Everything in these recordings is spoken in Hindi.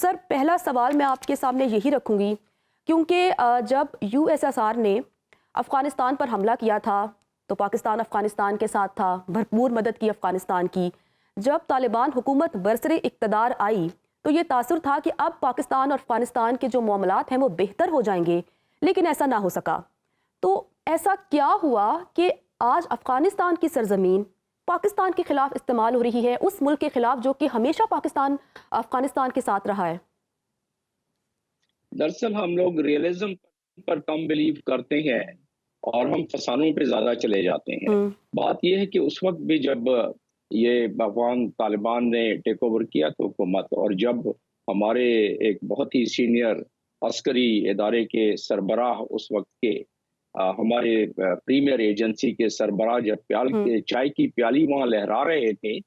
सर, पहला सवाल मैं आपके सामने यही रखूंगी, क्योंकि जब यूएसएसआर ने अफ़गानिस्तान पर हमला किया था तो पाकिस्तान अफ़गानिस्तान के साथ था, भरपूर मदद की अफ़गानिस्तान की। जब तालिबान हुकूमत बरसरे इक़्तिदार आई तो ये तासुर था कि अब पाकिस्तान और अफ़गानिस्तान के जो मामलात हैं वो बेहतर हो जाएंगे, लेकिन ऐसा ना हो सका। तो ऐसा क्या हुआ कि आज अफ़गानिस्तान की सरजमीन पाकिस्तान के खिलाफ इस्तेमाल हो रही है, उस मुल्क के खिलाफ जो कि हमेशा पाकिस्तान अफ़गानिस्तान के साथ रहा है? दरअसल हम लोग रियलिज्म पर कम बिलीव करते हैं और हम फसानों पे ज़्यादा चले जाते हैं। हुँ, बात ये है कि उस वक़्त भी जब ये अफ़गान तालिबान ने टेक ओवर किया तो हुकूमत, और जब हमारे एक बहुत ही सीनियर अस्करी इदारे के सरबराह उस वक़्त के हमारे प्रीमियर एजेंसी के सरबराह जब हुँ, चाय की प्याली वहाँ लहरा रहे थे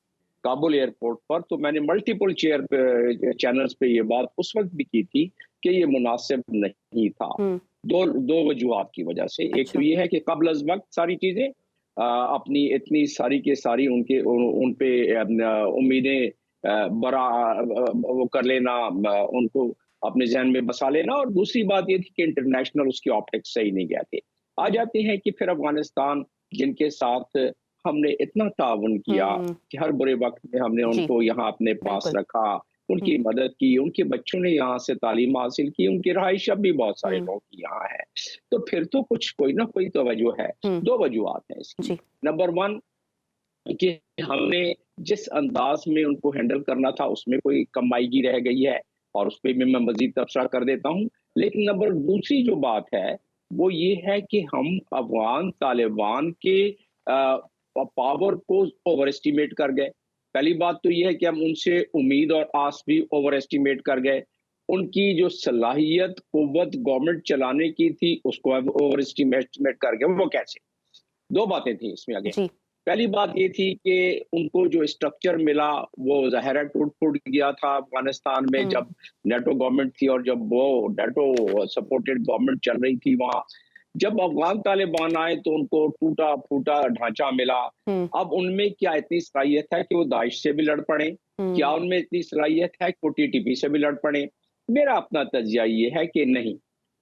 काबुल एयरपोर्ट पर, तो मैंने मल्टीपल चैनल्स पे ये बात उस वक़्त भी की थी कि ये मुनासिब नहीं था। हुँ, दो दो वजूहात की वजह से। एक तो अच्छा, ये है कि क़ब्ल अज़ वक़्त सारी चीज़ें अपनी इतनी सारी की सारी उन पे उम्मीदें वो कर लेना, उनको अपने ज़हन में बसा लेना, और दूसरी बात ये थी कि इंटरनेशनल उसकी ऑप्टिक्स सही नहीं गए थे। आ हुँ, जाते हैं कि फिर अफ़गानिस्तान जिनके साथ हमने इतना ताउन किया हुँ, कि हर बुरे वक़्त में हमने जी, उनको यहाँ अपने पास बिल्कुल, रखा, हुँ, उनकी मदद की, उनके बच्चों ने यहाँ से तालीम हासिल की, उनकी रहाइश अब भी बहुत सारे हुँ, लोगों की यहाँ है। तो फिर तो कुछ कोई ना कोई तो वजह है। हुँ, 2 वजूहात हैं इसकी। जी, नंबर 1 कि हमने जिस अंदाज़ में उनको हैंडल करना था उसमें कोई कमाईगी रह गई है, और उसपे भी मैं मज़ीद तबसरा कर देता हूँ। लेकिन नंबर दूसरी जो बात है, वो ये है कि हम अफ़गान तालिबान के पावर को ओवर एस्टिमेट कर गए। पहली बात तो ये है कि हम उनसे उम्मीद और आस भी ओवर एस्टिमेट कर गए। उनकी जो सलाहियत, क़ुव्वत गवर्नमेंट चलाने की थी, उसको अब ओवर एस्टिमेट कर गए। वो कैसे? 2 बातें थी इसमें अगेन। जी, पहली बात ये थी कि उनको जो स्ट्रक्चर मिला वो ज़ाहिर है टूट-फूट गया था अफ़गानिस्तान में, हुँ, जब नेटो गवर्नमेंट थी और जब वो नेटो सपोर्टेड गवर्नमेंट चल रही थी वहाँ। जब अफ़गान तालिबान आए तो उनको टूटा-फूटा ढाँचा मिला। हुँ, अब उनमें क्या इतनी सलाहियत है कि वो दाइश से भी लड़ पड़ें? क्या हुँ, उनमें इतनी सलाहियत है कि वो टीटीपी से भी लड़ पड़ें? मेरा अपना तज़िया ये है कि नहीं,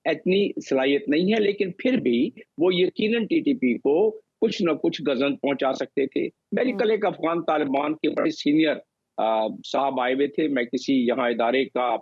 इतनी सलाहियत नहीं है, लेकिन फिर भी वो यकीनन टीटीपी को कुछ न कुछ गज़न पहुँचा सकते थे। मेरी हुँ, कल एक अफ़गान तालिबान के बड़े सीनियर साहब आए हुए थे। मैं किसी यहाँ इदारे का हुँ,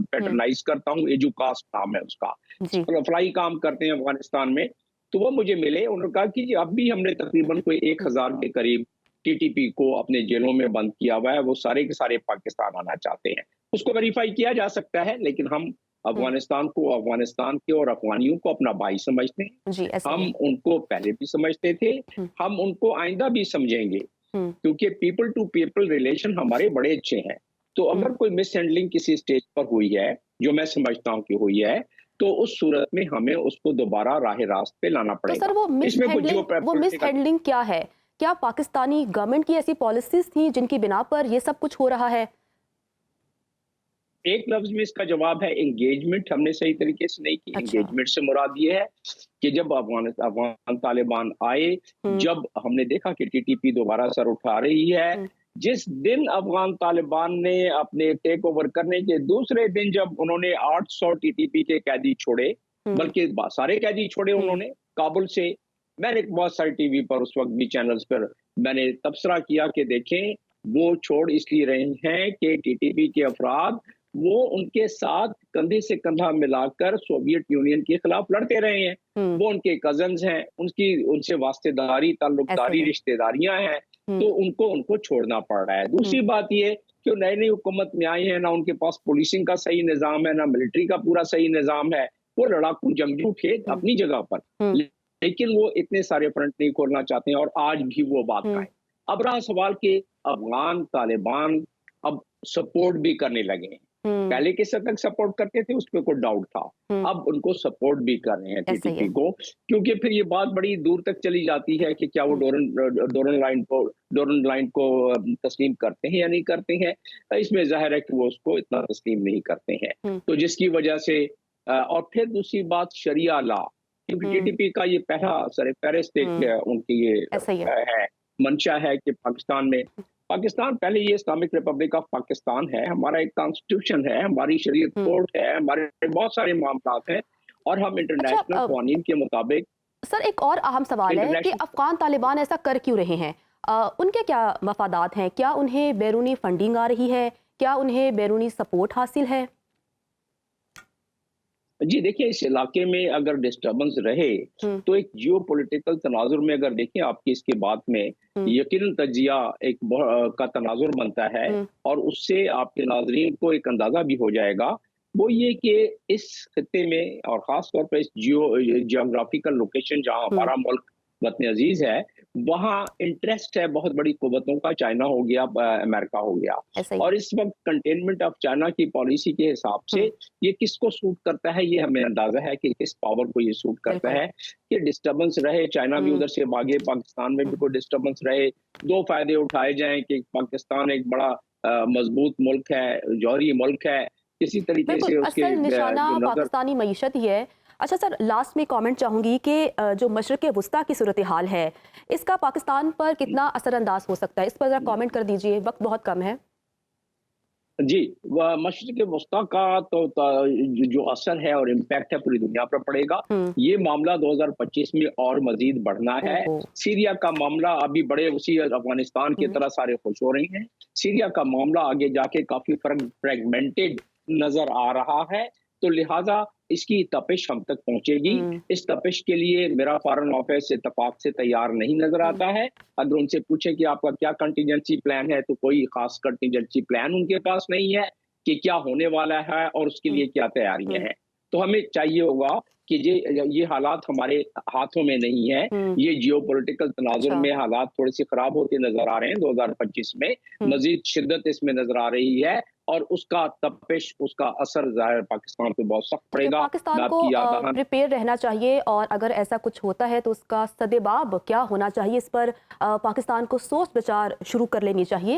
पैट्रनाइज़ करता हूँ, एजुकास्ट नाम है उसका। जी, फ्लाई काम करते हैं अफ़गानिस्तान में। तो वो मुझे मिले, उन्होंने कहा कि जी अब भी हमने तकरीबन कोई हुँ, 1000 के करीब टीटीपी को अपने जेलों में बंद किया हुआ है, वो सारे के सारे पाकिस्तान आना चाहते हैं। उसको वेरीफ़ाई किया जा सकता है, लेकिन हम हुँ, अफ़गानिस्तान को, अफ़गानिस्तान के और अफ़गानियों को अपना भाई समझते हैं। जी, ऐसा ही हम है। उनको पहले भी समझते थे, हुँ, हम उनको आइंदा भी समझेंगे, हुँ, क्योंकि पीपल टू पीपल रिलेशन हमारे बड़े अच्छे हैं। तो हुँ, अगर कोई मिसहैंडलिंग किसी स्टेज पर हुई है, जो मैं समझता हूँ कि हुई है, तो उस सूरत में हमें उसको दोबारा राह रास्त पे लाना तो सर, पड़ेगा। इसमें कुछ जो वो पॉलिटिकल मिसहैंडलिंग क्या है? क्या पाकिस्तानी गवर्नमेंट की ऐसी पॉलिसीज़ थी जिनकी बिना पर ये सब कुछ हो रहा है? एक लफ्ज़ में इसका जवाब है एंगेजमेंट हमने सही तरीके से नहीं की। अच्छा, एंगेजमेंट से मुराद ये है कि जब अफ़गान तालिबान आए, हुँ, जब हमने देखा कि टीटीपी दोबारा सर उठा रही है, हुँ, जिस दिन अफ़गान तालिबान ने अपने टेक ओवर करने के दूसरे दिन जब उन्होंने 800 टीटीपी के कैदी छोड़े, हुँ, बल्कि सारे कैदी छोड़े हुँ, उन्होंने काबुल से। मैंने बहुत सारे टीवी पर उस वक़्त भी चैनल्स पर मैंने तबसरा किया कि देखें, वो छोड़ इसलिए रहे हैं कि टीटीपी के अफराद वो उनके साथ कंधे से कंधा मिलाकर सोवियत यूनियन के खिलाफ लड़ते रहे हैं। हुँ, वो उनके कज़िन्स हैं, उनकी उनसे वास्तेदारी, ऐसा ही ताल्लुकदारी, है। रिश्तेदारियाँ हैं, हुँ, तो उनको उनको छोड़ना पड़ रहा है। हुँ, दूसरी बात ये कि वो नई-नई हुकूमत में आए हैं, ना उनके पास पुलिसिंग का सही निज़ाम है, ना मिलिट्री का पूरा सही निज़ाम है। वो लड़ाकू जंगजू थे हुँ, अपनी जगह पर, हुँ, लेकिन वो इतने सारे फ्रंट नहीं खोलना चाहते हैं, और आज भी वो बात हुँ, कायम। अब रहा सवाल कि अफ़गान तालिबान अब सपोर्ट भी करने लगे हैं। हुँ, पहले किस हद तक सपोर्ट करते थे उसपे कोई डाउट था। हुँ, अब उनको सपोर्ट भी कर रहे हैं ऐसा ही टीटीपी है। को, क्योंकि फिर ये बात बड़ी दूर तक चली जाती है कि क्या वो हुँ, डोरन लाइन को तस्लीम करते हैं या नहीं करते हैं। इसमें ज़ाहिर है कि वो उसको इतना तस्लीम नहीं करते हैं। हुँ, तो जिसकी वजह से और फिर दूसरी बात शरिया लॉ, क्योंकि हुँ, टीटीपी का ये पहला सर-ए-फ़हरिस्त एक हुँ, उनकी ये ऐसा ही है। है, मंशा है कि पाकिस्तान में पाकिस्तान पहले ये इस्लामिक रिपब्लिक ऑफ पाकिस्तान है, हमारा एक कॉन्स्टिट्यूशन है, हमारी शरीयत कोर्ट है, हमारे बहुत सारे मामलात हैं और हम अच्छा, इंटरनेशनल कानून के मुताबिक सर एक और अहम सवाल है कि इंटरनेशनल अफगान तालिबान ऐसा कर क्यों रहे हैं? उनके क्या मफादात हैं? क्या उन्हें बैरूनी फंडिंग आ रही है? क्या उन्हें बैरूनी सपोर्ट हासिल है? जी देखिए, इस इलाके में अगर डिस्टर्बेंस रहे हम्म, तो एक जियोपॉलिटिकल तनाजुर में अगर देखें आपकी इसके बाद में हम्म, यकीनन तजिया एक का तनाजुर बनता है हम्म, और उससे आपके नाजरीन को एक अंदाजा भी हो जाएगा। वो ये कि इस खत्ते में और ख़ास तौर पे इस जियोग्राफिकल लोकेशन जहाँ हम्म, हमारा मुल्क वतन अजीज़ है, वहाँ इंटरेस्ट है बहुत बड़ी कुव्वतों का, चाइना हो गया, अमेरिका हो गया। ऐसा ही है। और इस वक़्त कंटेनमेंट ऑफ चाइना की पॉलिसी के हिसाब से हम्म, ये किसको सूट करता है, ये हमें अंदाजा है कि किस पावर को ये सूट करता बिल्कुल। है कि डिस्टर्बेंस रहे, चाइना भी हम्म, उधर से भागे, पाकिस्तान में भी हम्म, कोई डिस्टर्बेंस रहे, दो फायदे उठाए जाएं कि पाकिस्तान एक बड़ा मजबूत मुल्क है, जौहरी मुल्क है, किसी तरीके बिल्कुल, से उसके असल निशाना जो नजर। पाकिस्तानी मईशत ही है। अच्छा सर, लास्ट में कमेंट चाहूँगी कि जो मशरिक़ वस्ता की सूरत हाल है, इसका पाकिस्तान पर कितना असरअंदाज हो सकता है? इस पर ज़रा कमेंट कर दीजिए, वक्त बहुत कम है। जी, वह मशरिक़ वस्ता का जो असर है और इम्पैक्ट है पूरी दुनिया पर पड़ेगा। हम्म, ये मामला 2025 में और मज़ीद बढ़ना है। ओहो। सीरिया का मामला अभी बड़े उसी अफ़गानिस्तान की हम्म, तरह सारे खुश हो रहे हैं। सीरिया का मामला आगे जाके काफ़ी फ्रैगमेंटेड नज़र आ रहा है, तो लिहाज़ा इसकी तपिश हम तक पहुँचेगी। हम्म, इस तपिश के लिए मेरा फ़ॉरेन ऑफिस इत्तेफ़ाक से तैयार नहीं नज़र हम्म, आता है। अगर उनसे पूछें कि आपका क्या कंटीजेंसी प्लान है, तो कोई खास कंटीजेंसी प्लान उनके पास नहीं है कि क्या होने वाला है और उसके हम्म, लिए क्या तैयारियां हम्म, हैं। तो हमें चाहिए होगा कि ये हालात हमारे हाथों में नहीं है। हम्म, ये जियोपॉलिटिकल तनाजुर अच्छा। में हालात थोड़े से खराब होते नजर आ रहे हैं 2025 में। हम्म, मजीद शिद्दत इसमें नजर आ रही है और उसका तपिश, उसका असर ज़ाहिर पाकिस्तान पे बहुत सख्त तो पड़ेगा। पाकिस्तान मैं को आपकी याद दहानी प्रिपेयर रहना चाहिए और अगर ऐसा कुछ होता है तो उसका सदेबाब क्या होना चाहिए, इस पर पाकिस्तान को सोच विचार शुरू कर लेनी चाहिए।